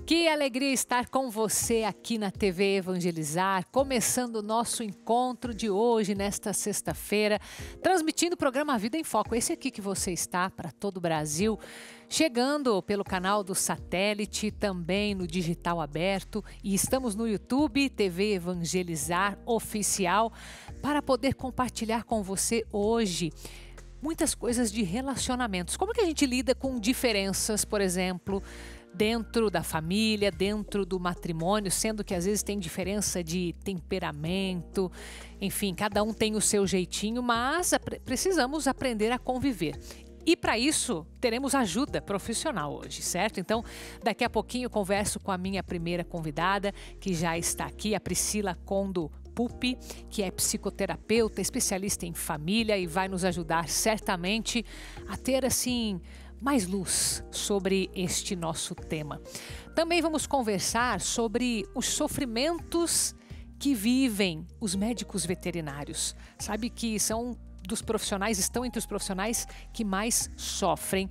Que alegria estar com você aqui na TV Evangelizar, começando o nosso encontro de hoje, nesta sexta-feira, transmitindo o programa Vida em Foco, esse aqui que você está para todo o Brasil, chegando pelo canal do satélite, também no digital aberto, e estamos no YouTube, TV Evangelizar Oficial, para poder compartilhar com você hoje muitas coisas de relacionamentos. Como que a gente lida com diferenças, por exemplo, dentro da família, dentro do matrimônio, sendo que às vezes tem diferença de temperamento, enfim, cada um tem o seu jeitinho, mas precisamos aprender a conviver. E para isso, teremos ajuda profissional hoje, certo? Então, daqui a pouquinho eu converso com a minha primeira convidada, que já está aqui, a Priscila Condo Pupi, que é psicoterapeuta, especialista em família e vai nos ajudar certamente a ter, assim, mais luz sobre este nosso tema. Também vamos conversar sobre os sofrimentos que vivem os médicos veterinários. Sabe que estão entre os profissionais que mais sofrem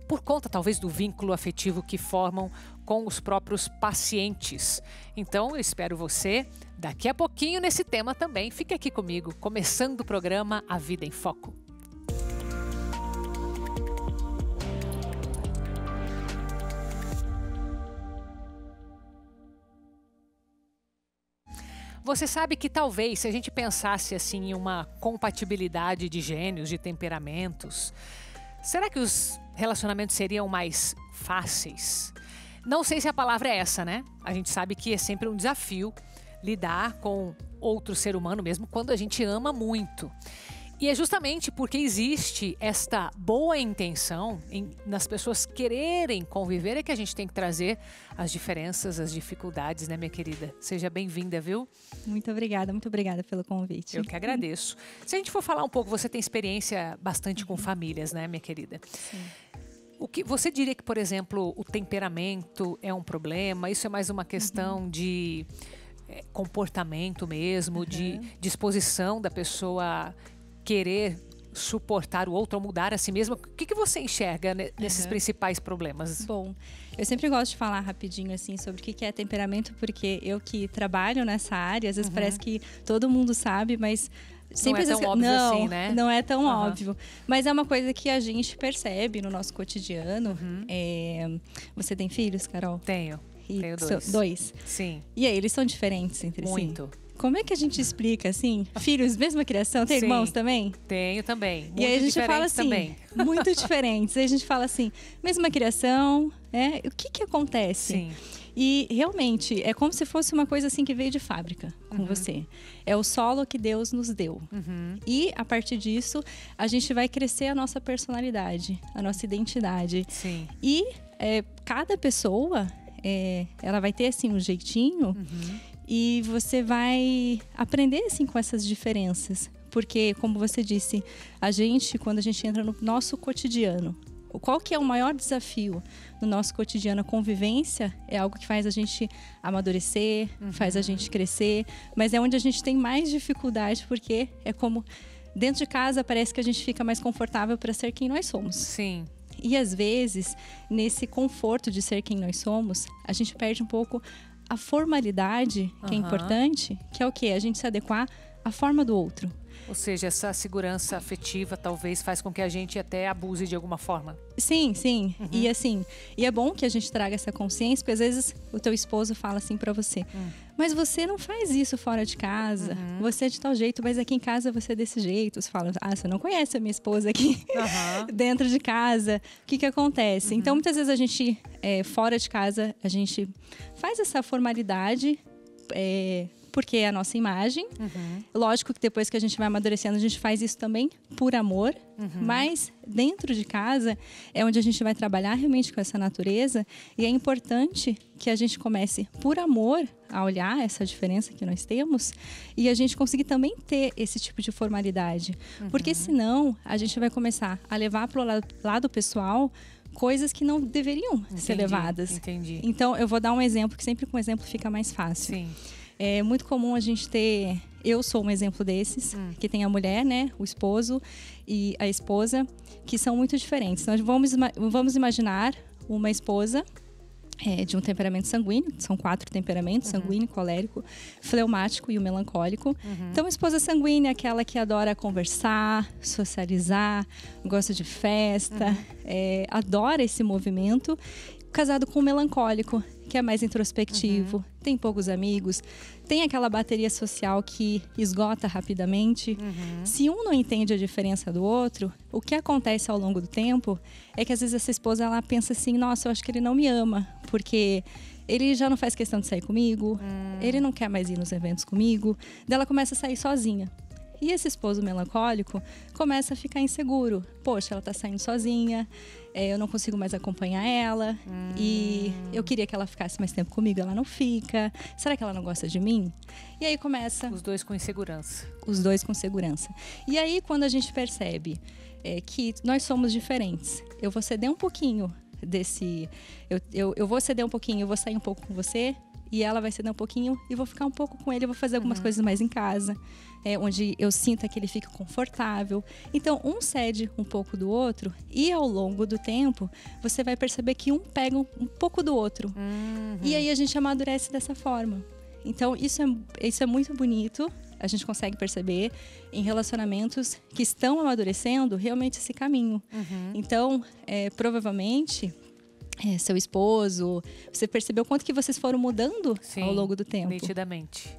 por conta talvez do vínculo afetivo que formam com os próprios pacientes. Então eu espero você daqui a pouquinho nesse tema também. Fique aqui comigo, começando o programa A Vida em Foco. Você sabe que talvez, se a gente pensasse assim em uma compatibilidade de gênios, de temperamentos, será que os relacionamentos seriam mais fáceis? Não sei se a palavra é essa, né? A gente sabe que é sempre um desafio lidar com outro ser humano, mesmo quando a gente ama muito. E é justamente porque existe esta boa intenção nas pessoas quererem conviver é que a gente tem que trazer as diferenças, as dificuldades, né, minha querida? Seja bem-vinda, viu? Muito obrigada pelo convite. Eu que agradeço. Se a gente for falar um pouco, você tem experiência bastante com famílias, né, minha querida? Sim. O que você diria que, por exemplo, o temperamento é um problema? Isso é mais uma questão de comportamento mesmo, de disposição da pessoa querer suportar o outro ou mudar a si mesma? O que você enxerga nesses principais problemas? Bom, eu sempre gosto de falar rapidinho assim sobre o que é temperamento, porque eu que trabalho nessa área, às vezes parece que todo mundo sabe, mas sempre não é tão óbvio assim, né? Não é tão óbvio. Mas é uma coisa que a gente percebe no nosso cotidiano. Você tem filhos, Carol? Tenho dois. Dois? Sim. E aí, eles são diferentes entre si? Muito. Como é que a gente explica, assim? Filhos, mesma criação? Tem irmãos também? Tenho também. Muito e aí a gente fala assim, também. Muito diferentes. Aí a gente fala assim, mesma criação, o que acontece? Sim. E realmente, é como se fosse uma coisa assim que veio de fábrica com você. É o solo que Deus nos deu. E, a partir disso, a gente vai crescer a nossa personalidade, a nossa identidade. Sim. E cada pessoa, ela vai ter assim um jeitinho. E você vai aprender assim com essas diferenças. Porque, como você disse, quando a gente entra no nosso cotidiano, qual que é o maior desafio no nosso cotidiano? A convivência é algo que faz a gente amadurecer, faz a gente crescer, mas é onde a gente tem mais dificuldade, porque é como dentro de casa parece que a gente fica mais confortável para ser quem nós somos. Sim. E às vezes, nesse conforto de ser quem nós somos, a gente perde um pouco a formalidade, que é importante, que é o quê? A gente se adequar à forma do outro. Ou seja, essa segurança afetiva talvez faz com que a gente até abuse de alguma forma. Sim. E é bom que a gente traga essa consciência, porque às vezes o teu esposo fala assim pra você, mas você não faz isso fora de casa, você é de tal jeito, mas aqui em casa você é desse jeito. Você fala, você não conhece a minha esposa aqui dentro de casa. O que acontece? Então, muitas vezes a gente, fora de casa, a gente faz essa formalidade, porque é a nossa imagem. Lógico que depois que a gente vai amadurecendo, a gente faz isso também por amor. Mas dentro de casa é onde a gente vai trabalhar realmente com essa natureza. E é importante que a gente comece por amor a olhar essa diferença que nós temos e a gente conseguir também ter esse tipo de formalidade. Porque senão a gente vai começar a levar para o lado pessoal coisas que não deveriam ser levadas. Entendi. Então eu vou dar um exemplo, que sempre com exemplo fica mais fácil. Sim. É muito comum a gente ter... Eu sou um exemplo desses, que tem a mulher, né? O esposo e a esposa, que são muito diferentes. Então, vamos imaginar uma esposa de um temperamento sanguíneo. São 4 temperamentos: sanguíneo, colérico, fleumático e o melancólico. Então, a esposa sanguínea é aquela que adora conversar, socializar, gosta de festa, adora esse movimento. Casado com o melancólico, que é mais introspectivo, tem poucos amigos, tem aquela bateria social que esgota rapidamente. Se um não entende a diferença do outro, o que acontece ao longo do tempo é que às vezes essa esposa ela pensa assim: nossa, eu acho que ele não me ama, porque ele já não faz questão de sair comigo, ele não quer mais ir nos eventos comigo, daí ela começa a sair sozinha. E esse esposo melancólico começa a ficar inseguro. Poxa, ela tá saindo sozinha, eu não consigo mais acompanhar ela. E eu queria que ela ficasse mais tempo comigo, ela não fica. Será que ela não gosta de mim? E aí começa... Os dois com insegurança. Os dois com segurança. E aí, quando a gente percebe que nós somos diferentes, eu vou ceder um pouquinho desse... Eu vou ceder um pouquinho, eu vou sair um pouco com você... E ela vai ceder um pouquinho e vou ficar um pouco com ele. Eu vou fazer algumas coisas mais em casa, onde eu sinta que ele fica confortável. Então, um cede um pouco do outro. E ao longo do tempo, você vai perceber que um pega um pouco do outro. E aí a gente amadurece dessa forma. Então, isso é muito bonito. A gente consegue perceber em relacionamentos que estão amadurecendo realmente esse caminho. Então, provavelmente... seu esposo, você percebeu quanto que vocês foram mudando ao longo do tempo? Nitidamente.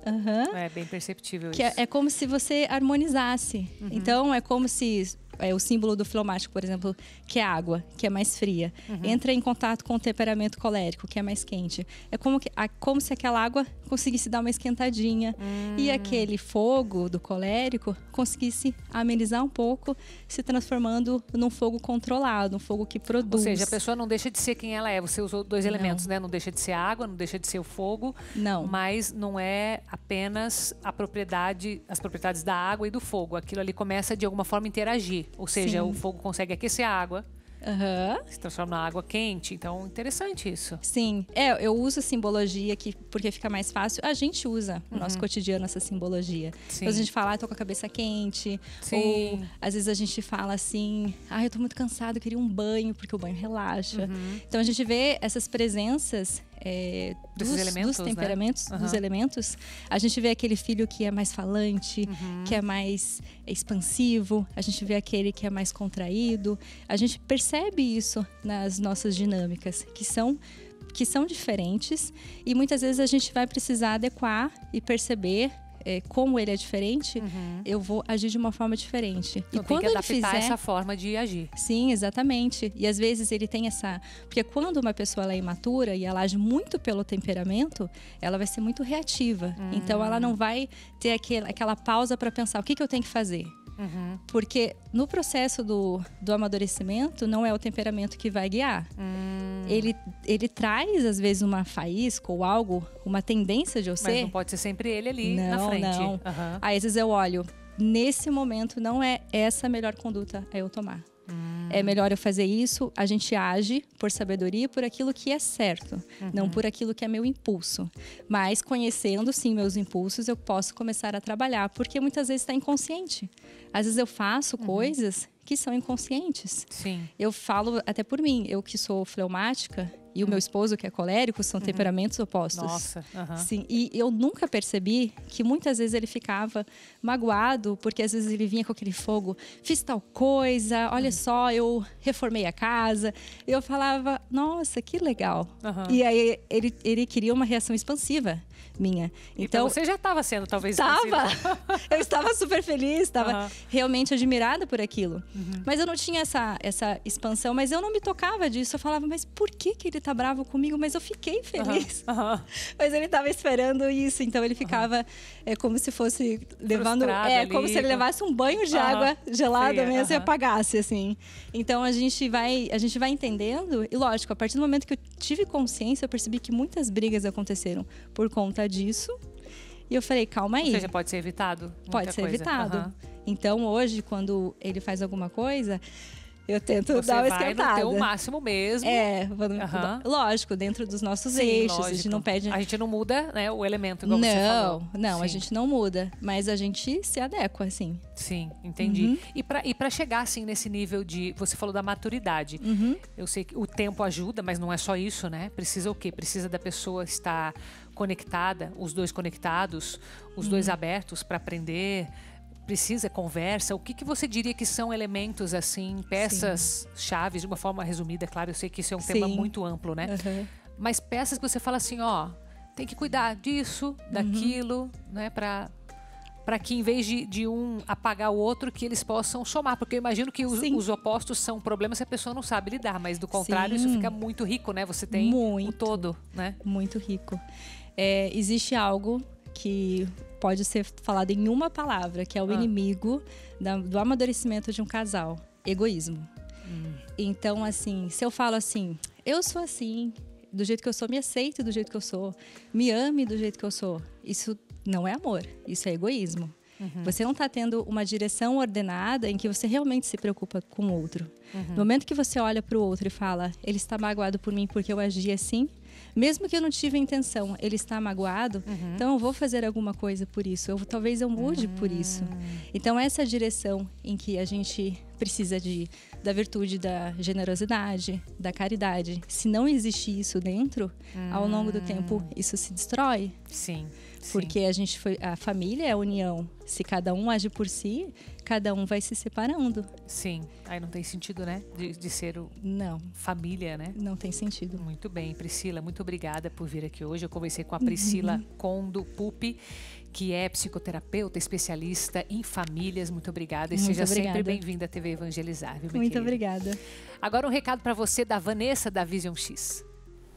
É bem perceptível que isso. É como se você harmonizasse. Então, é como se o símbolo do fleumático, por exemplo, que é água, que é mais fria, entra em contato com o temperamento colérico, que é mais quente. É como se aquela água conseguisse dar uma esquentadinha e aquele fogo do colérico conseguisse amenizar um pouco, se transformando num fogo controlado, um fogo que produz. Ou seja, a pessoa não deixa de ser quem ela é. Você usou 2 elementos, né? Não deixa de ser a água, não deixa de ser o fogo. Não. Mas não é apenas as propriedades da água e do fogo. Aquilo ali começa de alguma forma a interagir. Ou seja, o fogo consegue aquecer a água, se transforma na água quente. Então, interessante isso. Sim. Eu uso a simbologia porque fica mais fácil. A gente usa no nosso cotidiano essa simbologia. Então, a gente fala, tô com a cabeça quente. Ou, às vezes, a gente fala assim, eu tô muito cansado, eu queria um banho, porque o banho relaxa. Então, a gente vê essas presenças... dos temperamentos, né? Dos elementos. A gente vê aquele filho que é mais falante, que é mais expansivo. A gente vê aquele que é mais contraído. A gente percebe isso nas nossas dinâmicas, que são diferentes. E muitas vezes a gente vai precisar adequar e perceber como ele é diferente, eu vou agir de uma forma diferente. Então, e quando ele fizer essa forma de agir. Sim, exatamente. E às vezes ele tem porque quando uma pessoa ela é imatura e ela age muito pelo temperamento, ela vai ser muito reativa. Então ela não vai ter aquela pausa para pensar o que eu tenho que fazer. Porque no processo do amadurecimento, não é o temperamento que vai guiar. Ele traz, às vezes, uma faísca ou algo, uma tendência de eu ser. Mas não pode ser sempre ele ali na frente. Não. Aí, às vezes, eu olho, nesse momento, não é essa a melhor conduta a eu tomar. É melhor eu fazer isso, a gente age por sabedoria, por aquilo que é certo, não por aquilo que é meu impulso. Mas conhecendo, sim, meus impulsos, eu posso começar a trabalhar, porque muitas vezes está inconsciente. Às vezes eu faço coisas que são inconscientes. Sim. Eu falo até por mim, eu que sou fleumática, e o meu esposo, que é colérico, são temperamentos opostos. Nossa. Sim, e eu nunca percebi que muitas vezes ele ficava magoado, porque às vezes ele vinha com aquele fogo, fiz tal coisa, olha só, eu reformei a casa. E eu falava, nossa, que legal. E aí ele queria uma reação expansiva minha. Então você já estava sendo talvez expansiva. Eu estava super feliz, estava realmente admirada por aquilo. Mas eu não tinha essa expansão, mas eu não me tocava disso. Eu falava, mas por que ele tá bravo comigo? Mas eu fiquei feliz. Mas ele estava esperando isso, então ele ficava como se fosse levando, como se ele levasse um banho de água gelada mesmo e apagasse, assim. Então a gente vai entendendo, e lógico, a partir do momento que eu tive consciência, eu percebi que muitas brigas aconteceram por conta disso. E eu falei, calma aí. Ou seja, pode ser evitado? Pode ser evitado. Então, hoje, quando ele faz alguma coisa, Eu tento Você dar uma vai esquentada. no teu máximo mesmo. Lógico, dentro dos nossos Sim, eixos. lógico. A gente não pede... A gente não muda, né, o elemento, igual você falou. Não, a gente não muda. Mas a gente se adequa, assim. Sim, entendi. E pra chegar, assim, nesse nível de... Você falou da maturidade. Eu sei que o tempo ajuda, mas não é só isso, né? Precisa o quê? Precisa da pessoa estar conectada, os dois conectados, os dois abertos para aprender... Precisa conversa. O que você diria que são elementos, assim, peças chaves, de uma forma resumida? Claro, eu sei que isso é um tema muito amplo, né? Mas peças que você fala assim, ó, tem que cuidar disso, daquilo, né? Para que em vez de um apagar o outro, que eles possam somar. Porque eu imagino que os opostos são problemas se a pessoa não sabe lidar. Mas do contrário, isso fica muito rico, né? Você tem o todo, né? Muito rico. Existe algo que pode ser falado em uma palavra, que é o inimigo do amadurecimento de um casal: egoísmo. Então, assim, se eu falo assim, eu sou assim, do jeito que eu sou, me aceite do jeito que eu sou, me ame do jeito que eu sou, isso não é amor, isso é egoísmo. Você não está tendo uma direção ordenada em que você realmente se preocupa com o outro. No momento que você olha para o outro e fala, ele está magoado por mim porque eu agi assim, mesmo que eu não tive a intenção, ele está magoado, então eu vou fazer alguma coisa por isso. Talvez eu mude por isso. Então essa direção em que a gente precisa da virtude da generosidade, da caridade. Se não existe isso dentro, ao longo do tempo isso se destrói. Sim. Porque a família é a união. Se cada um age por si, cada um vai se separando. Sim. Aí não tem sentido, né? De ser família, né? Não tem sentido. Muito bem, Priscila, muito obrigada por vir aqui hoje. Eu conversei com a Priscila Condo Pupi, que é psicoterapeuta, especialista em famílias. Muito obrigada. E seja sempre bem-vinda à TV Evangelizar, viu, minha Muito querida? obrigada. Agora um recado para você da Vanessa, da Vision X.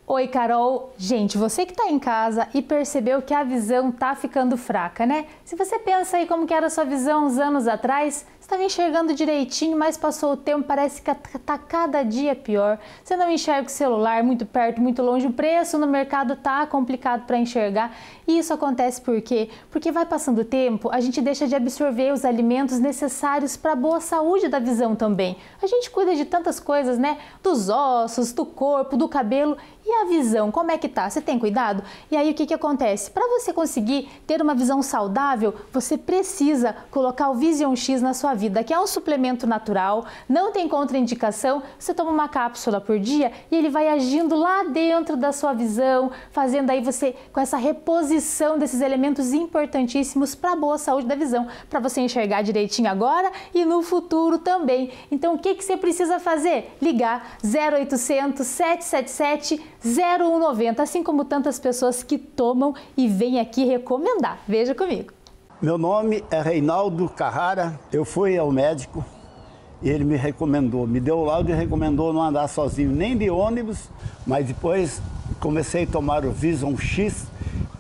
Oi, Carol. Gente, você que está em casa e percebeu que a visão tá ficando fraca, né? Se você pensa aí como que era a sua visão uns anos atrás, você estava enxergando direitinho, mas passou o tempo, parece que tá cada dia pior. Você não enxerga o celular muito perto, muito longe, o preço no mercado tá complicado para enxergar. E isso acontece por quê? Porque vai passando o tempo, a gente deixa de absorver os alimentos necessários para a boa saúde da visão também. A gente cuida de tantas coisas, né? Dos ossos, do corpo, do cabelo. E a visão, como é que tá? Você tem cuidado? E aí o que acontece? Para você conseguir ter uma visão saudável, você precisa colocar o Vision X na sua vida, que é um suplemento natural, não tem contraindicação. Você toma uma cápsula por dia e ele vai agindo lá dentro da sua visão, fazendo aí você com essa reposição desses elementos importantíssimos para a boa saúde da visão, para você enxergar direitinho agora e no futuro também. Então o que você precisa fazer? Ligar 0800 777 0190, assim como tantas pessoas que tomam e vêm aqui recomendar. Veja comigo. Meu nome é Reinaldo Carrara, eu fui ao médico e ele me recomendou, me deu o laudo e recomendou não andar sozinho nem de ônibus, mas depois comecei a tomar o Vision X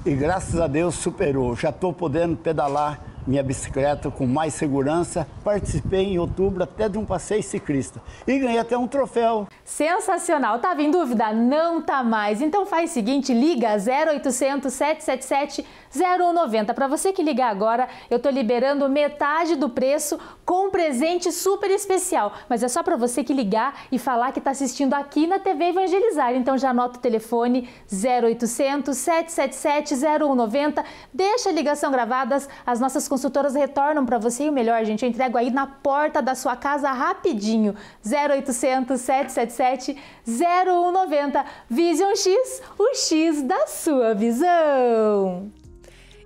e graças a Deus superou. Já estou podendo pedalar minha bicicleta com mais segurança. Participei em outubro até de um passeio ciclista e ganhei até um troféu. Sensacional! Tava em dúvida? Não tá mais. Então faz o seguinte, liga 0800 777 0190. Para você que ligar agora, eu tô liberando metade do preço com um presente super especial. Mas é só para você que ligar e falar que tá assistindo aqui na TV Evangelizar. Então já anota o telefone 0800 777 0190. Deixa a ligação gravada, as nossas consultoras retornam para você e o melhor, gente, eu entrego aí na porta da sua casa rapidinho. 0800 777 0190. Vision X, o X da sua visão.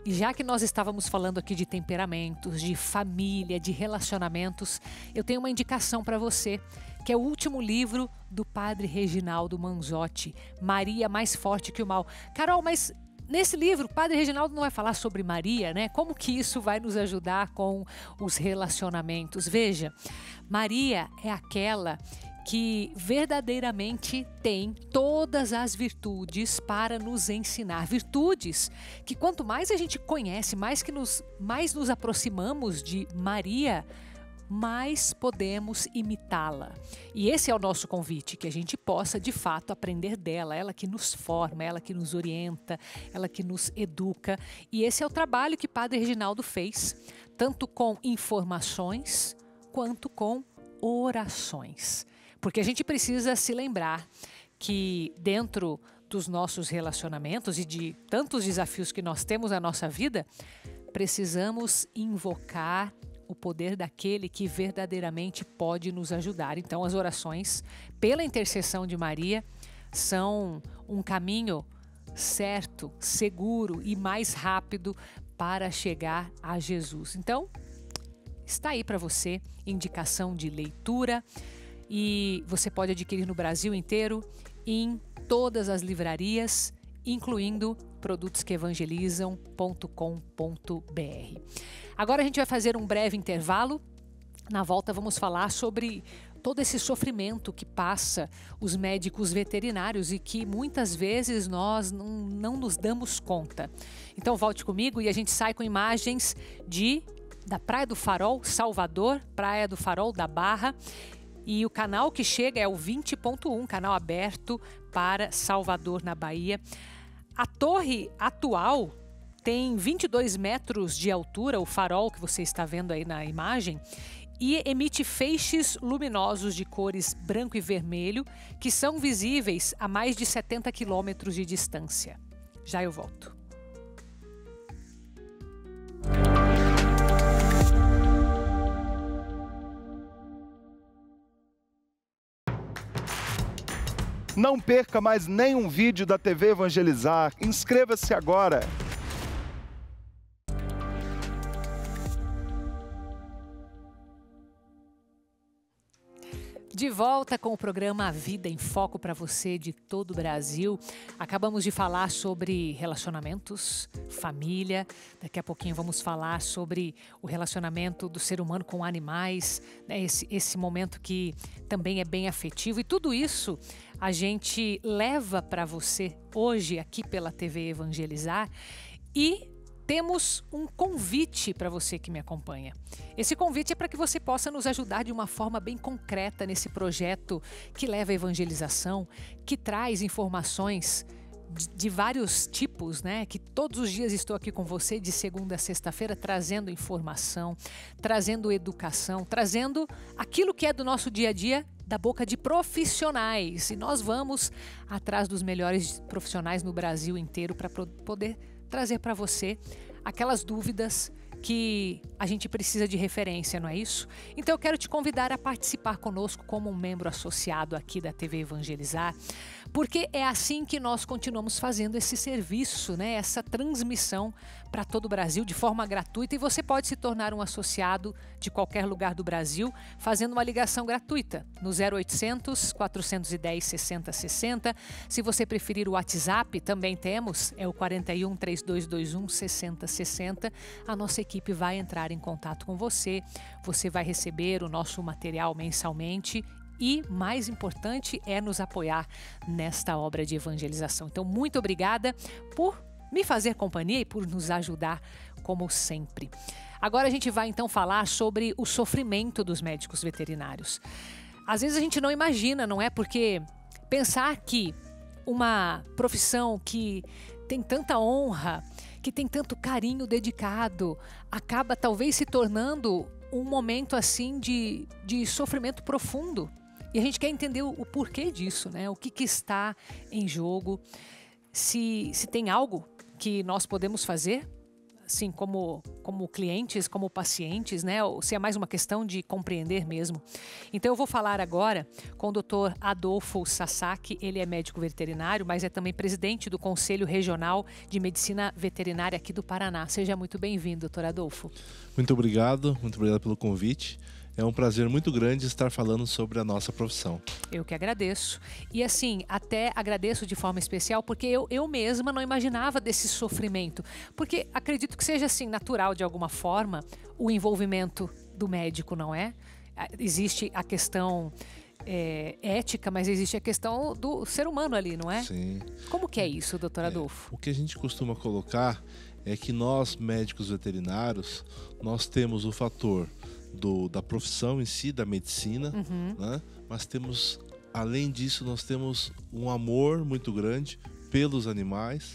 E já que nós estávamos falando aqui de temperamentos, de família, de relacionamentos, eu tenho uma indicação para você, que é o último livro do Padre Reginaldo Manzotti, Maria Mais Forte que o Mal. Carol, mas nesse livro, o Padre Reginaldo não vai falar sobre Maria, né? Como que isso vai nos ajudar com os relacionamentos? Veja, Maria é aquela que verdadeiramente tem todas as virtudes para nos ensinar. Virtudes que quanto mais a gente conhece, mais nos aproximamos de Maria, mais podemos imitá-la. E esse é o nosso convite, que a gente possa de fato aprender dela, ela que nos forma, ela que nos orienta, ela que nos educa. E esse é o trabalho que Padre Reginaldo fez, tanto com informações quanto com orações. Porque a gente precisa se lembrar que dentro dos nossos relacionamentos e de tantos desafios que nós temos na nossa vida, precisamos invocar o poder daquele que verdadeiramente pode nos ajudar. Então, as orações, pela intercessão de Maria, são um caminho certo, seguro e mais rápido para chegar a Jesus. Então, está aí para você indicação de leitura e você pode adquirir no Brasil inteiro, em todas as livrarias, incluindo produtosqueevangelizam.com.br. Agora a gente vai fazer um breve intervalo. Na volta vamos falar sobre todo esse sofrimento que passa os médicos veterinários e que muitas vezes nós não nos damos conta. Então volte comigo e a gente sai com imagens da Praia do Farol, Salvador, Praia do Farol da Barra. E o canal que chega é o 20.1, canal aberto para Salvador, na Bahia. A torre atual tem 22 metros de altura, o farol que você está vendo aí na imagem, e emite feixes luminosos de cores branco e vermelho, que são visíveis a mais de 70 quilômetros de distância. Já eu volto. Não perca mais nenhum vídeo da TV Evangelizar. Inscreva-se agora! De volta com o programa A Vida em Foco para você de todo o Brasil. Acabamos de falar sobre relacionamentos, família. Daqui a pouquinho vamos falar sobre o relacionamento do ser humano com animais, né? Esse momento que também é bem afetivo. E tudo isso a gente leva para você hoje aqui pela TV Evangelizar. E temos um convite para você que me acompanha. Esse convite é para que você possa nos ajudar de uma forma bem concreta nesse projeto que leva à evangelização, que traz informações de vários tipos, né? Que todos os dias estou aqui com você, de segunda a sexta-feira, trazendo informação, trazendo educação, trazendo aquilo que é do nosso dia a dia, da boca de profissionais. E nós vamos atrás dos melhores profissionais no Brasil inteiro para poder trazer para você aquelas dúvidas que a gente precisa de referência, não é isso? Então eu quero te convidar a participar conosco como um membro associado aqui da TV Evangelizar, porque é assim que nós continuamos fazendo esse serviço, né? Essa transmissão para todo o Brasil de forma gratuita, e você pode se tornar um associado de qualquer lugar do Brasil fazendo uma ligação gratuita no 0800 410 6060. Se você preferir o WhatsApp, também temos, é o 41 3221 6060. A nossa equipe vai entrar em contato com você, você vai receber o nosso material mensalmente e, mais importante, é nos apoiar nesta obra de evangelização. Então, muito obrigada por me fazer companhia e por nos ajudar, como sempre. Agora a gente vai então falar sobre o sofrimento dos médicos veterinários. Às vezes a gente não imagina, não é? Porque pensar que uma profissão que tem tanta honra, que tem tanto carinho dedicado, acaba talvez se tornando um momento assim de sofrimento profundo. E a gente quer entender o porquê disso, né? O que está em jogo, se tem algo que nós podemos fazer, assim, como clientes, como pacientes, né? Ou se é mais uma questão de compreender mesmo. Então eu vou falar agora com o Dr. Adolfo Sasaki. Ele é médico veterinário, mas é também presidente do Conselho Regional de Medicina Veterinária aqui do Paraná. Seja muito bem-vindo, Dr. Adolfo. Muito obrigado pelo convite. É um prazer muito grande estar falando sobre a nossa profissão. Eu que agradeço. E assim, até agradeço de forma especial porque eu mesma não imaginava desse sofrimento. Porque acredito que seja assim, natural de alguma forma, o envolvimento do médico, não é? Existe a questão ética, mas existe a questão do ser humano ali, não é? Sim. Como que é isso, doutor Adolfo? O que a gente costuma colocar é que nós, médicos veterinários, nós temos o fator da profissão em si, da medicina, né? Mas temos, além disso, nós temos um amor muito grande pelos animais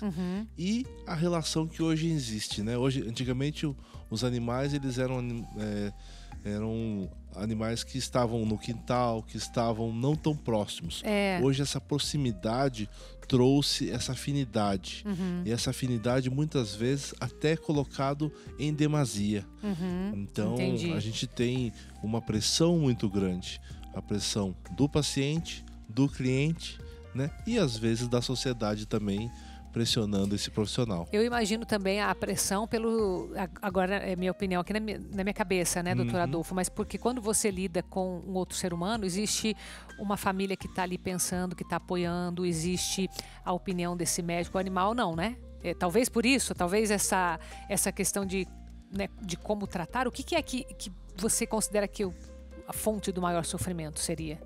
e a relação que hoje existe, né? Antigamente, os animais eles eram animais que estavam no quintal, que estavam não tão próximos. Hoje essa proximidade trouxe essa afinidade. E essa afinidade muitas vezes até colocado em demasia. Então a gente tem uma pressão muito grande. A pressão do paciente, do cliente, né? E às vezes da sociedade também, pressionando esse profissional. Eu imagino também a pressão pelo... Agora é minha opinião aqui na minha cabeça, né, doutor Adolfo? Mas porque quando você lida com um outro ser humano, existe uma família que está ali pensando, que está apoiando, existe a opinião desse médico. O animal não, né? Talvez por isso, talvez essa questão de, né, de como tratar. O que é que você considera que a fonte do maior sofrimento seria?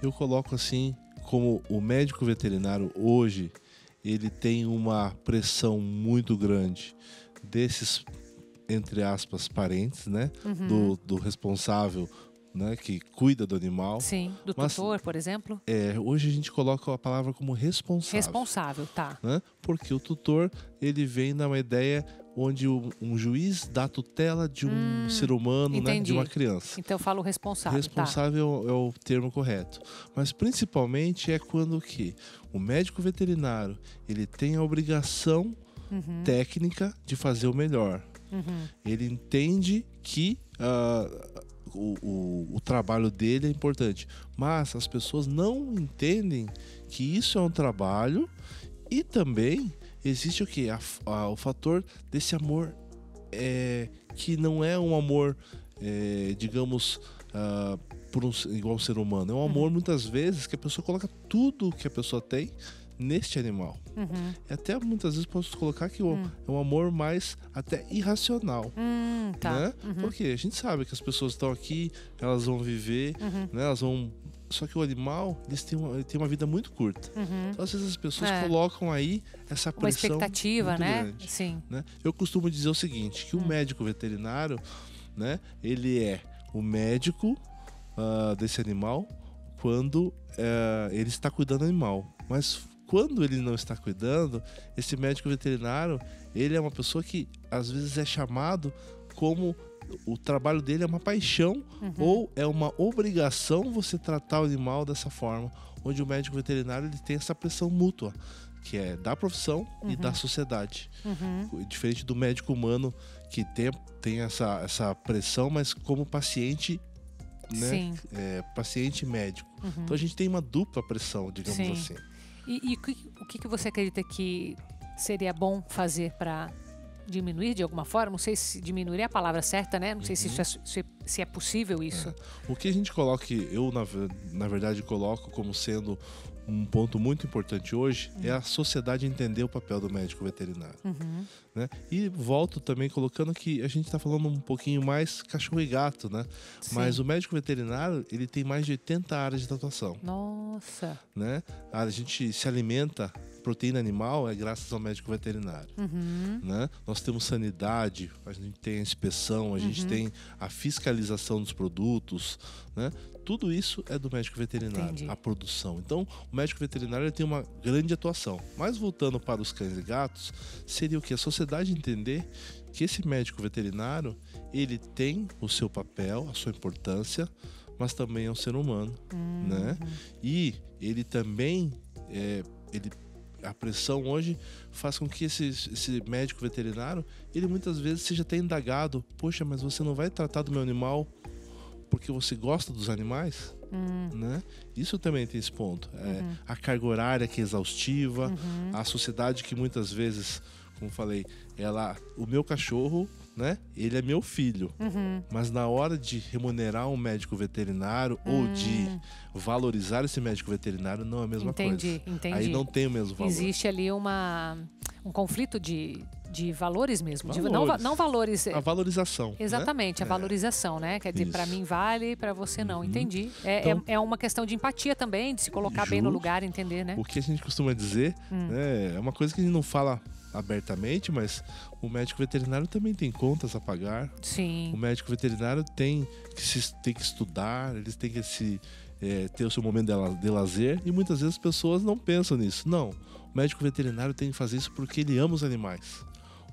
Eu coloco assim, como o médico veterinário hoje, ele tem uma pressão muito grande desses, entre aspas, parentes, né? Do responsável, né? Que cuida do animal. Sim, do tutor, por exemplo. Hoje a gente coloca a palavra como responsável. Responsável, tá. Né? Porque o tutor, ele vem numa ideia onde um juiz dá tutela de um ser humano, né? De uma criança. Então eu falo responsável. Responsável é o termo correto. Mas principalmente é quando que o médico veterinário, ele tem a obrigação técnica de fazer o melhor. Ele entende que o trabalho dele é importante. Mas as pessoas não entendem que isso é um trabalho e também existe o quê? O fator desse amor que não é um amor, digamos, igual um ser humano. É um amor, muitas vezes, que a pessoa coloca tudo que a pessoa tem neste animal. Até muitas vezes posso colocar que é um amor mais até irracional. Né? Porque a gente sabe que as pessoas estão aqui, elas vão viver, né? Elas vão... Só que o animal, ele tem uma vida muito curta. Então, às vezes as pessoas colocam aí essa pressão, uma expectativa, muito né? grande, Sim. né? Eu costumo dizer o seguinte, que o médico veterinário, né? Ele é o médico desse animal quando ele está cuidando do animal. Mas quando ele não está cuidando, esse médico veterinário, ele é uma pessoa que às vezes é chamado como... O trabalho dele é uma paixão ou é uma obrigação você tratar o animal dessa forma, onde o médico veterinário ele tem essa pressão mútua, que é da profissão e da sociedade. Diferente do médico humano, que tem essa pressão, mas como paciente, né? Paciente e médico. Então a gente tem uma dupla pressão, digamos assim. E o que você acredita que seria bom fazer para diminuir de alguma forma? Não sei se diminuir é a palavra certa, né? Não sei se é possível isso. O que a gente coloca, eu na verdade coloco como sendo um ponto muito importante hoje, é a sociedade entender o papel do médico veterinário. Né? E volto também colocando que a gente está falando um pouquinho mais cachorro e gato, né? Mas o médico veterinário, ele tem mais de 80 áreas de atuação. Nossa! Né? A gente se alimenta, proteína animal é graças ao médico veterinário. Né? Nós temos sanidade, a gente tem a inspeção, a gente tem a fiscalização dos produtos, né? Tudo isso é do médico veterinário, a produção. Então, o médico veterinário tem uma grande atuação. Mas voltando para os cães e gatos, seria o que? A sociedade entender que esse médico veterinário, ele tem o seu papel, a sua importância, mas também é um ser humano, né? E ele também, a pressão hoje faz com que esse médico veterinário, ele muitas vezes seja até indagado, poxa, mas você não vai tratar do meu animal porque você gosta dos animais? Né? Isso também tem esse ponto. A carga horária que é exaustiva, a sociedade que muitas vezes, como falei, o meu cachorro, né? Ele é meu filho. Mas na hora de remunerar um médico veterinário ou de valorizar esse médico veterinário, não é a mesma coisa. Entendi. Aí não tem o mesmo valor. Existe ali um conflito de valores mesmo. Não valores. A valorização. Exatamente, né? A valorização, né? Quer dizer, para mim vale, para você não. Entendi. Então, é uma questão de empatia também, de se colocar bem no lugar, entender, né? O que a gente costuma dizer, né, é uma coisa que a gente não fala abertamente, mas o médico veterinário também tem contas a pagar. Sim. O médico veterinário tem que estudar, eles têm que ter o seu momento de lazer, e muitas vezes as pessoas não pensam nisso. Não, o médico veterinário tem que fazer isso porque ele ama os animais.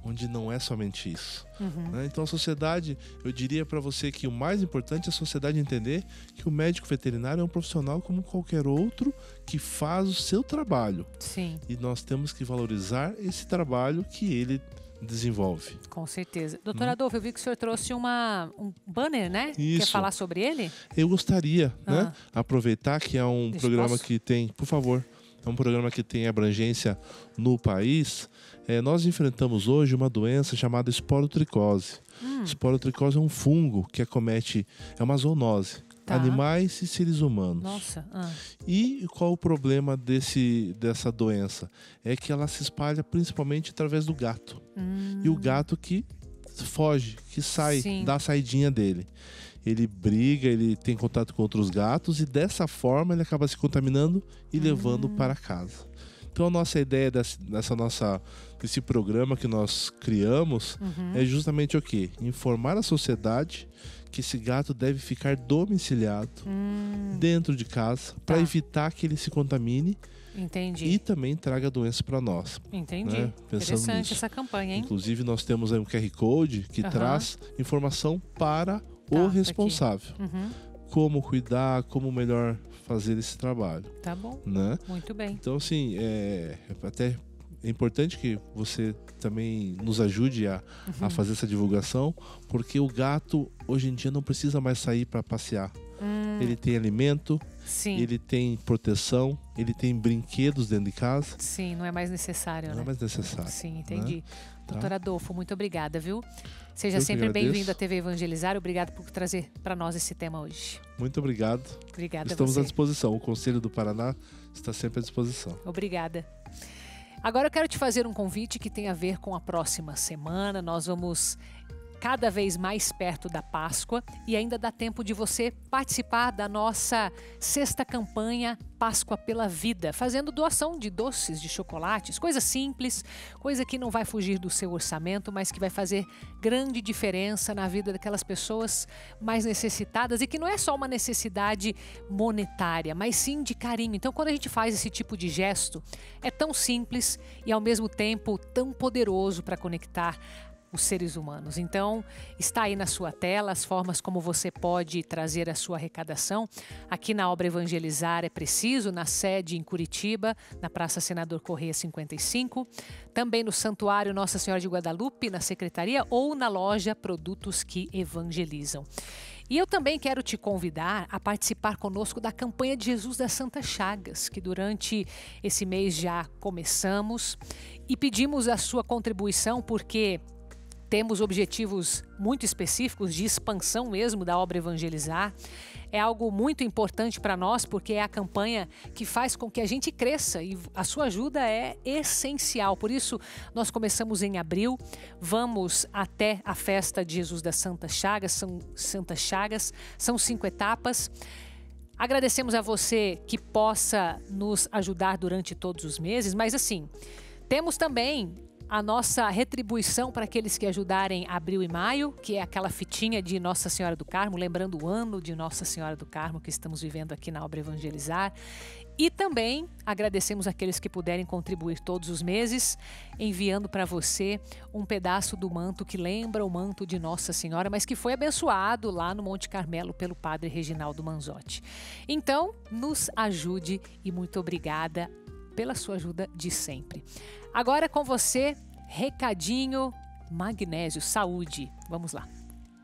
onde não é somente isso. Né? Então a sociedade, eu diria para você que o mais importante é a sociedade entender que o médico veterinário é um profissional como qualquer outro que faz o seu trabalho. Sim. E nós temos que valorizar esse trabalho que ele desenvolve. Com certeza. Doutor Adolfo, eu vi que o senhor trouxe um banner, né? Isso. Quer falar sobre ele? Eu gostaria, né, aproveitar que é um programa que tem, por favor, é um programa que tem abrangência no país. Nós enfrentamos hoje uma doença chamada esporotricose. Esporotricose é um fungo que acomete, é uma zoonose. Tá. Animais e seres humanos. Nossa. E qual o problema dessa doença? É que ela se espalha principalmente através do gato. E o gato que foge, que sai, Sim. dá a saidinha dele. Ele briga, ele tem contato com outros gatos e dessa forma ele acaba se contaminando e levando para casa. Então a nossa ideia desse programa que nós criamos é justamente o quê? Informar a sociedade que esse gato deve ficar domiciliado dentro de casa para evitar que ele se contamine. Entendi. E também traga doença para nós. Entendi. Né? Interessante essa campanha, hein? Inclusive nós temos aí um QR Code que traz informação para o responsável. Como cuidar, como melhor fazer esse trabalho. Tá bom. Né? Muito bem. Então, assim, até é importante que você também nos ajude a fazer essa divulgação, porque o gato, hoje em dia, não precisa mais sair para passear. Ele tem alimento, Sim. ele tem proteção, ele tem brinquedos dentro de casa. Sim, não é mais necessário, né? Não é mais necessário. Sim, entendi. Né? Doutor Adolfo, muito obrigada, viu? Seja Eu sempre que agradeço. bem-vindo à TV Evangelizar. Obrigado por trazer para nós esse tema hoje. Muito obrigado. Obrigada Estamos a você. à disposição. O Conselho do Paraná está sempre à disposição. Obrigada. Agora eu quero te fazer um convite que tem a ver com a próxima semana. Nós vamos cada vez mais perto da Páscoa e ainda dá tempo de você participar da nossa sexta campanha Páscoa pela Vida, fazendo doação de doces, de chocolates, coisa simples, coisa que não vai fugir do seu orçamento, mas que vai fazer grande diferença na vida daquelas pessoas mais necessitadas e que não é só uma necessidade monetária, mas sim de carinho. Então, quando a gente faz esse tipo de gesto, é tão simples e ao mesmo tempo tão poderoso para conectar os seres humanos. Então, está aí na sua tela as formas como você pode trazer a sua arrecadação. Aqui na Obra Evangelizar é Preciso, na sede em Curitiba, na Praça Senador Corrêa 55. Também no Santuário Nossa Senhora de Guadalupe, na Secretaria, ou na loja Produtos que Evangelizam. E eu também quero te convidar a participar conosco da campanha de Jesus das Santas Chagas, que durante esse mês já começamos e pedimos a sua contribuição porque temos objetivos muito específicos de expansão mesmo da Obra Evangelizar. É algo muito importante para nós porque é a campanha que faz com que a gente cresça e a sua ajuda é essencial. Por isso, nós começamos em abril, vamos até a festa de Jesus das Santas Chagas, são 5 etapas. Agradecemos a você que possa nos ajudar durante todos os meses, mas assim, temos também a nossa retribuição para aqueles que ajudarem abril e maio, que é aquela fitinha de Nossa Senhora do Carmo, lembrando o ano de Nossa Senhora do Carmo que estamos vivendo aqui na Obra Evangelizar. E também agradecemos aqueles que puderem contribuir todos os meses, enviando para você um pedaço do manto que lembra o manto de Nossa Senhora, mas que foi abençoado lá no Monte Carmelo pelo Padre Reginaldo Manzotti. Então, nos ajude e muito obrigada pela sua ajuda de sempre. Agora com você, recadinho magnésio, saúde. Vamos lá.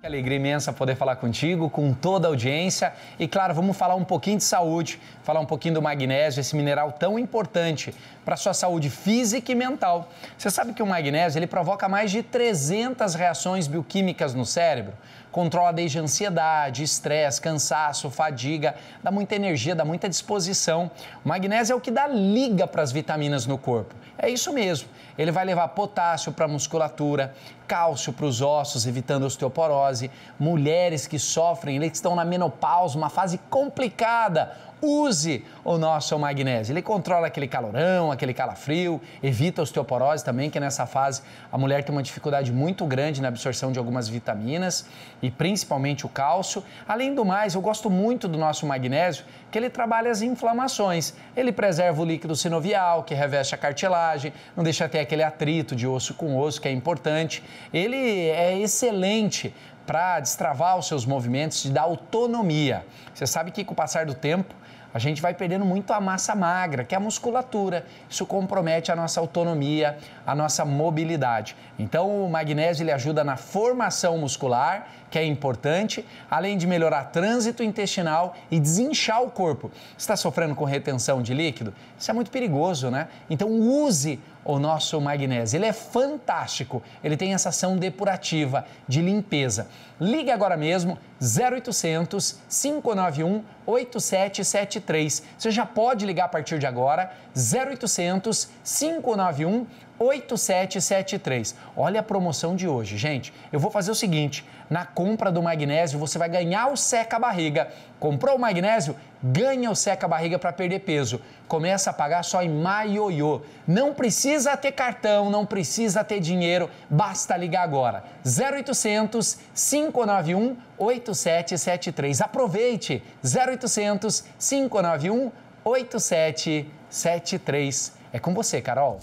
Que alegria imensa poder falar contigo, com toda a audiência. E claro, vamos falar um pouquinho de saúde, falar um pouquinho do magnésio, esse mineral tão importante para a sua saúde física e mental. Você sabe que o magnésio ele provoca mais de 300 reações bioquímicas no cérebro. Controla desde ansiedade, estresse, cansaço, fadiga, dá muita energia, dá muita disposição. O magnésio é o que dá liga para as vitaminas no corpo. É isso mesmo. Ele vai levar potássio para a musculatura, cálcio para os ossos, evitando osteoporose. Mulheres que sofrem, que estão na menopausa, uma fase complicada, use o nosso magnésio. Ele controla aquele calorão, aquele calafrio, evita a osteoporose também, que nessa fase a mulher tem uma dificuldade muito grande na absorção de algumas vitaminas e principalmente o cálcio. Além do mais, eu gosto muito do nosso magnésio, que ele trabalha as inflamações. Ele preserva o líquido sinovial, que reveste a cartilagem, não deixa ter aquele atrito de osso com osso, que é importante. Ele é excelente para destravar os seus movimentos e dar autonomia. Você sabe que com o passar do tempo, a gente vai perdendo muito a massa magra, que é a musculatura. Isso compromete a nossa autonomia, a nossa mobilidade. Então, o magnésio ele ajuda na formação muscular, que é importante, além de melhorar trânsito intestinal e desinchar o corpo. Você está sofrendo com retenção de líquido? Isso é muito perigoso, né? Então, use o nosso magnésio. Ele é fantástico. Ele tem essa ação depurativa, de limpeza. Ligue agora mesmo, 0800 591 8773. Você já pode ligar a partir de agora, 0800 591 8773. Olha a promoção de hoje, gente. Eu vou fazer o seguinte, na compra do magnésio você vai ganhar o seca-barriga. Comprou o magnésio? Ganha o seca-barriga para perder peso. Começa a pagar só em Maiôiô. Não precisa ter cartão, não precisa ter dinheiro, basta ligar agora. 0800 591 8773. Aproveite! 0800 591 8773. É com você, Carol.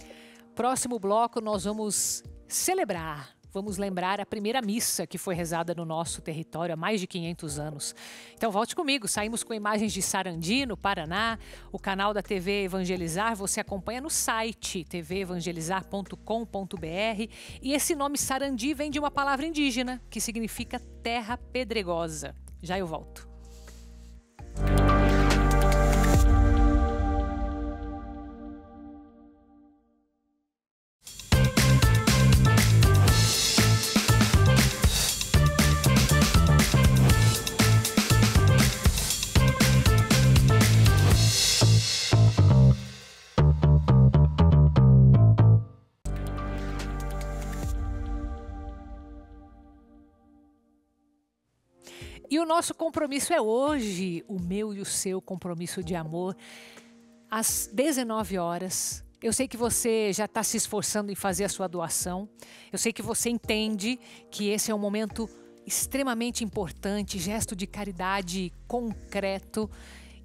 Próximo bloco nós vamos celebrar, vamos lembrar a primeira missa que foi rezada no nosso território há mais de 500 anos. Então volte comigo, saímos com imagens de Sarandi, no Paraná, o canal da TV Evangelizar, você acompanha no site tvevangelizar.com.br e esse nome Sarandi vem de uma palavra indígena que significa terra pedregosa. Já eu volto. E o nosso compromisso é hoje, o meu e o seu compromisso de amor, às 19 horas. Eu sei que você já está se esforçando em fazer a sua doação. Eu sei que você entende que esse é um momento extremamente importante, gesto de caridade concreto.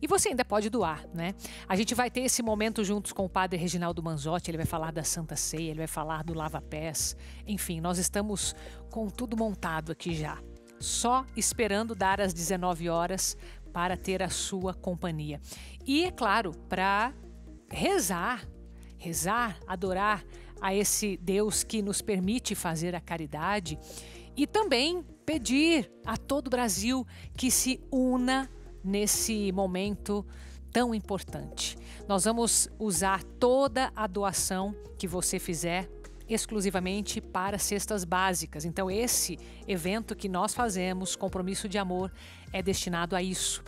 E você ainda pode doar, né? A gente vai ter esse momento juntos com o padre Reginaldo Manzotti, ele vai falar da Santa Ceia, ele vai falar do lava-pés. Enfim, nós estamos com tudo montado aqui já. Só esperando dar as 19 horas para ter a sua companhia. E, é claro, para rezar, adorar a esse Deus que nos permite fazer a caridade e também pedir a todo o Brasil que se una nesse momento tão importante. Nós vamos usar toda a doação que você fizer exclusivamente para cestas básicas. Então esse evento que nós fazemos, Compromisso de Amor, é destinado a isso.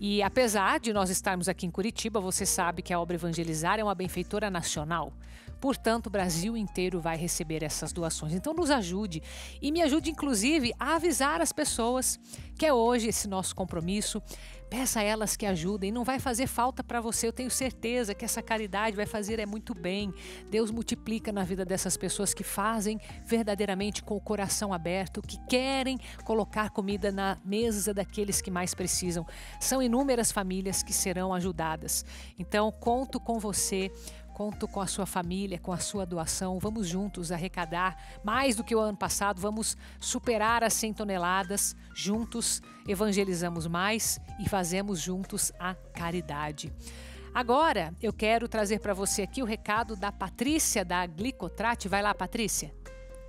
E apesar de nós estarmos aqui em Curitiba, você sabe que a Obra Evangelizar é uma benfeitora nacional. Portanto, o Brasil inteiro vai receber essas doações. Então nos ajude e me ajude inclusive a avisar as pessoas que é hoje esse nosso compromisso. Peça a elas que ajudem, não vai fazer falta para você, eu tenho certeza que essa caridade vai fazer muito bem. Deus multiplica na vida dessas pessoas que fazem verdadeiramente com o coração aberto, que querem colocar comida na mesa daqueles que mais precisam. São inúmeras famílias que serão ajudadas. Então, conto com você. Conto com a sua família, com a sua doação. Vamos juntos arrecadar mais do que o ano passado. Vamos superar as 100 toneladas. Juntos evangelizamos mais e fazemos juntos a caridade. Agora eu quero trazer para você aqui o recado da Patrícia da Glicotrate. Vai lá, Patrícia.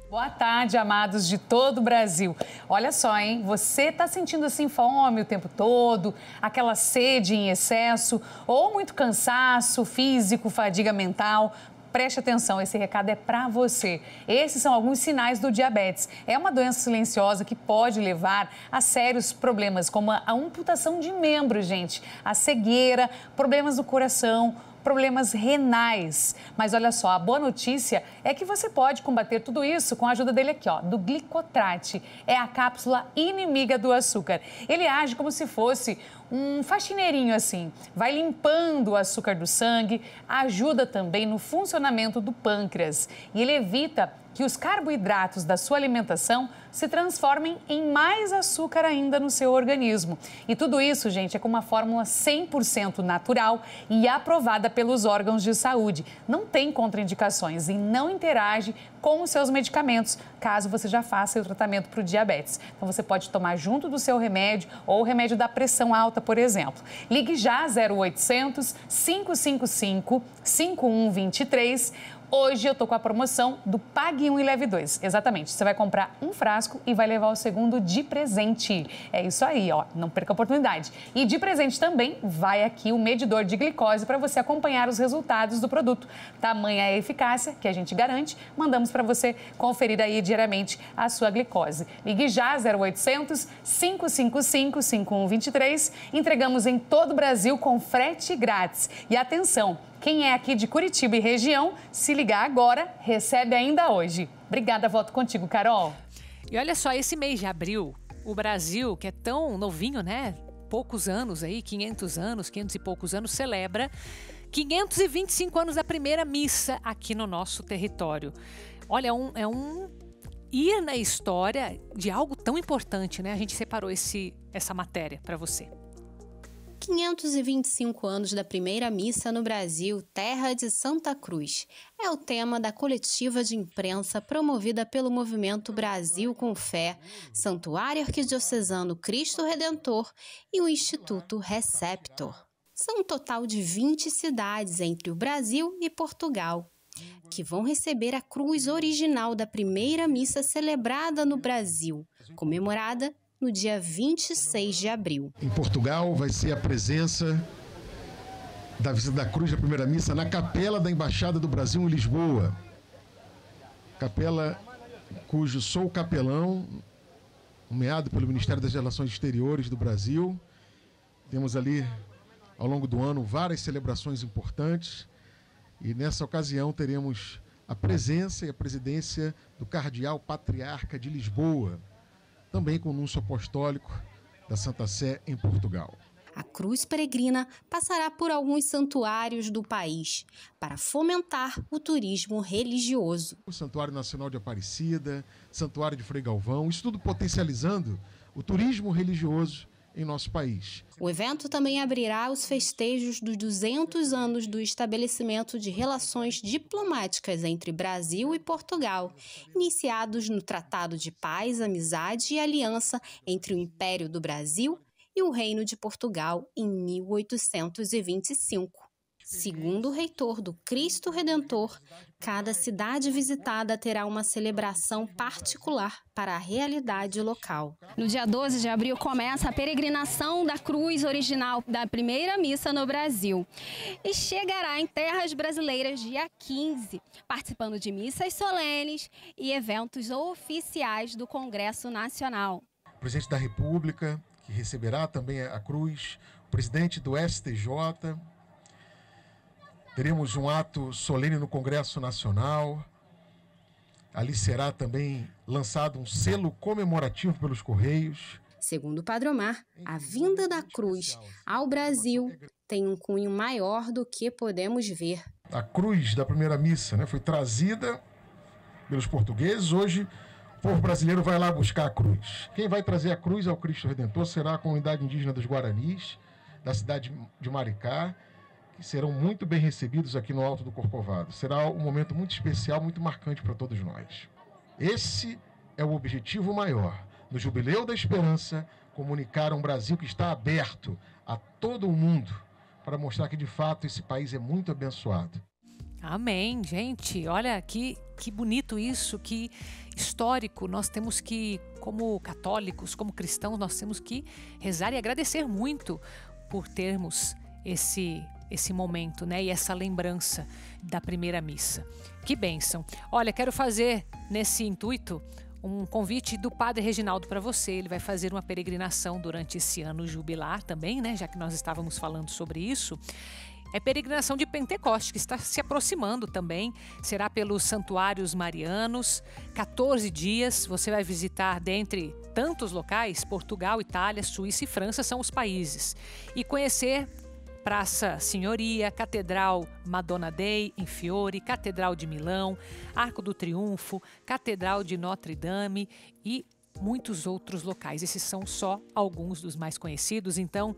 Boa tarde, amados de todo o Brasil. Olha só, hein? Você está sentindo assim fome o tempo todo, aquela sede em excesso ou muito cansaço físico, fadiga mental? Preste atenção, esse recado é para você. Esses são alguns sinais do diabetes. É uma doença silenciosa que pode levar a sérios problemas, como a amputação de membros, gente, a cegueira, problemas do coração, problemas renais. Mas olha só, a boa notícia é que você pode combater tudo isso com a ajuda dele aqui, ó, do Glicotrate. É a cápsula inimiga do açúcar. Ele age como se fosse um faxineirinho assim. Vai limpando o açúcar do sangue, ajuda também no funcionamento do pâncreas e ele evita que os carboidratos da sua alimentação se transformem em mais açúcar ainda no seu organismo. E tudo isso, gente, é com uma fórmula 100% natural e aprovada pelos órgãos de saúde. Não tem contraindicações e não interage com os seus medicamentos, caso você já faça o tratamento para o diabetes. Então, você pode tomar junto do seu remédio ou o remédio da pressão alta, por exemplo. Ligue já 0800 555 5123. Hoje eu tô com a promoção do Pague 1 e Leve 2. Exatamente, você vai comprar um frasco e vai levar o segundo de presente. É isso aí, ó, não perca a oportunidade. E de presente também vai aqui o medidor de glicose para você acompanhar os resultados do produto. Tamanha a eficácia que a gente garante, mandamos para você conferir aí diariamente a sua glicose. Ligue já 0800 555 5123. Entregamos em todo o Brasil com frete grátis. E atenção, quem é aqui de Curitiba e região, se ligar agora, recebe ainda hoje. Obrigada, volto contigo, Carol. E olha só, esse mês de abril, o Brasil, que é tão novinho, né? Poucos anos aí, 500 e poucos anos, celebra 525 anos da primeira missa aqui no nosso território. Olha, é um ir na história de algo tão importante, né? A gente separou essa matéria para você. 525 anos da primeira missa no Brasil, terra de Santa Cruz. É o tema da coletiva de imprensa promovida pelo Movimento Brasil com Fé, Santuário Arquidiocesano Cristo Redentor e o Instituto Receptor. São um total de 20 cidades entre o Brasil e Portugal, que vão receber a cruz original da primeira missa celebrada no Brasil, comemorada no dia 26 de abril. Em Portugal vai ser a presença da visita da cruz da primeira missa na capela da Embaixada do Brasil em Lisboa. Capela cujo sou capelão, nomeado pelo Ministério das Relações Exteriores do Brasil. Temos ali, ao longo do ano, várias celebrações importantes e nessa ocasião teremos a presença e a presidência do Cardeal Patriarca de Lisboa, também com o Núncio Apostólico da Santa Sé em Portugal. A cruz peregrina passará por alguns santuários do país para fomentar o turismo religioso. O Santuário Nacional de Aparecida, Santuário de Frei Galvão, isso tudo potencializando o turismo religioso em nosso país. O evento também abrirá os festejos dos 200 anos do estabelecimento de relações diplomáticas entre Brasil e Portugal, iniciados no Tratado de Paz, Amizade e Aliança entre o Império do Brasil e o Reino de Portugal em 1825. Segundo o reitor do Cristo Redentor, cada cidade visitada terá uma celebração particular para a realidade local. No dia 12 de abril começa a peregrinação da cruz original da primeira missa no Brasil e chegará em terras brasileiras dia 15, participando de missas solenes e eventos oficiais do Congresso Nacional. O presidente da República, que receberá também a cruz, o presidente do STJ. Teremos um ato solene no Congresso Nacional. Ali será também lançado um selo comemorativo pelos Correios. Segundo o Padre Omar, a vinda da cruz ao Brasil tem um cunho maior do que podemos ver. A cruz da primeira missa, foi trazida pelos portugueses. Hoje, o povo brasileiro vai lá buscar a cruz. Quem vai trazer a cruz ao Cristo Redentor será a comunidade indígena dos Guaranis, da cidade de Maricá, que serão muito bem recebidos aqui no Alto do Corcovado. Será um momento muito especial, muito marcante para todos nós. Esse é o objetivo maior. No Jubileu da Esperança, comunicar um Brasil que está aberto a todo o mundo para mostrar que, de fato, esse país é muito abençoado. Amém, gente. Olha que bonito isso, que histórico. Nós temos que, como católicos, como cristãos, nós temos que rezar e agradecer muito por termos esse momento, né? E essa lembrança da primeira missa. Que bênção. Olha, quero fazer nesse intuito um convite do Padre Reginaldo para você. Ele vai fazer uma peregrinação durante esse ano jubilar também, né? Já que nós estávamos falando sobre isso. é peregrinação de Pentecoste, que está se aproximando também. Será pelos santuários marianos, 14 dias. Você vai visitar, dentre tantos locais, Portugal, Itália, Suíça e França são os países. E conhecer Praça Signoria, Catedral Madonna Dei, em Fiore, Catedral de Milão, Arco do Triunfo, Catedral de Notre Dame e muitos outros locais. Esses são só alguns dos mais conhecidos. Então,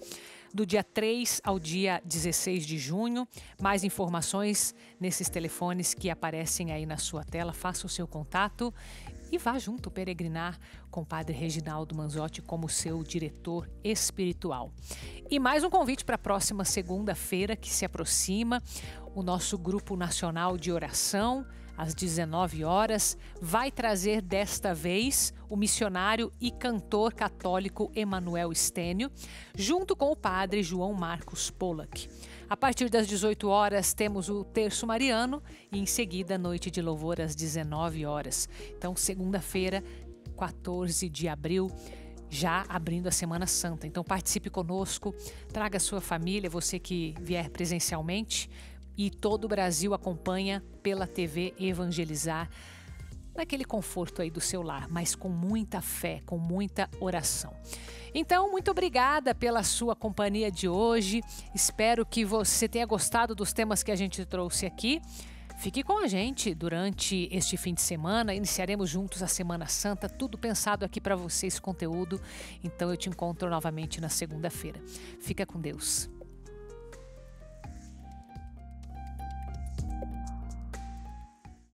do dia 3 ao dia 16 de junho, mais informações nesses telefones que aparecem aí na sua tela. Faça o seu contato e vá junto peregrinar com o Padre Reginaldo Manzotti como seu diretor espiritual. E mais um convite para a próxima segunda-feira que se aproxima. O nosso Grupo Nacional de Oração, às 19 horas, vai trazer desta vez o missionário e cantor católico Emanuel Stênio, junto com o padre João Marcos Pollack. A partir das 18 horas temos o Terço Mariano e em seguida a Noite de Louvor às 19 horas. Então, segunda-feira, 14 de abril, já abrindo a Semana Santa. Então, participe conosco, traga a sua família, você que vier presencialmente, e todo o Brasil acompanha pela TV Evangelizar, naquele conforto aí do seu lar, mas com muita fé, com muita oração. Então, muito obrigada pela sua companhia de hoje. Espero que você tenha gostado dos temas que a gente trouxe aqui. Fique com a gente durante este fim de semana. Iniciaremos juntos a Semana Santa, tudo pensado aqui para você, esse conteúdo. Então, eu te encontro novamente na segunda-feira. Fica com Deus.